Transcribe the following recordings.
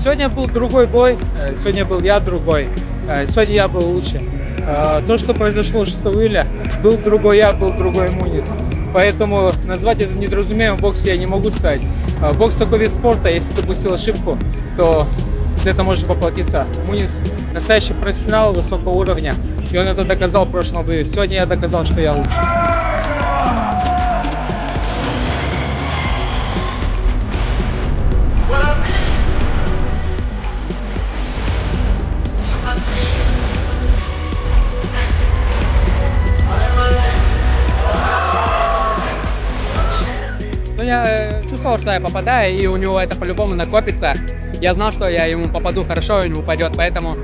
Сегодня был другой бой, сегодня был я другой, сегодня я был лучше. То, что произошло 6 июля, был другой я, был другой Мунис. Поэтому назвать это недоразумением в боксе я не могу сказать. Бокс такой вид спорта, если ты допустил ошибку, то за это можешь поплатиться. Мунис настоящий профессионал высокого уровня, и он это доказал в прошлом бою. Сегодня я доказал, что я лучше. Я чувствовал, что я попадаю, и у него это по-любому накопится. Я знал, что я ему попаду хорошо, и он упадет, поэтому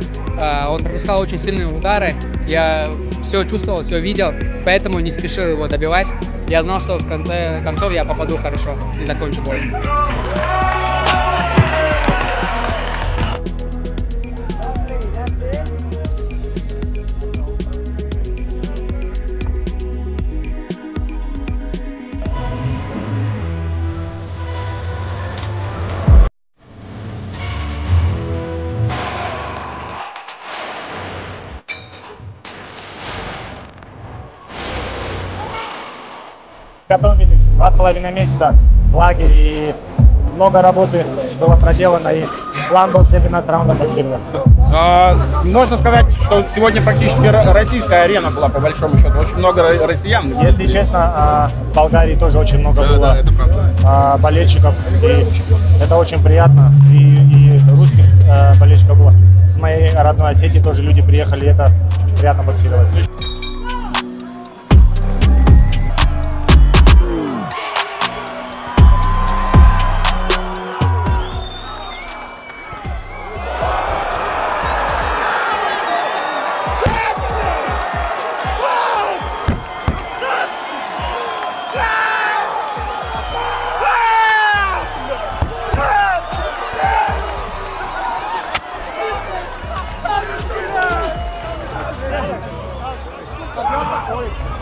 он пропускал очень сильные удары. Я все чувствовал, все видел, поэтому не спешил его добивать. Я знал, что в конце концов я попаду хорошо и закончу бой. Готовились 2,5 месяца в лагере, и много работы было проделано, и план был все 12 раундов активно. Можно сказать, что сегодня практически российская арена была, по большому счету. Очень много россиян. Если честно, с Болгарии тоже очень много было болельщиков, и это очень приятно. И русских болельщиков было. С моей родной Осетии тоже люди приехали, и это приятно боксировать. Такой.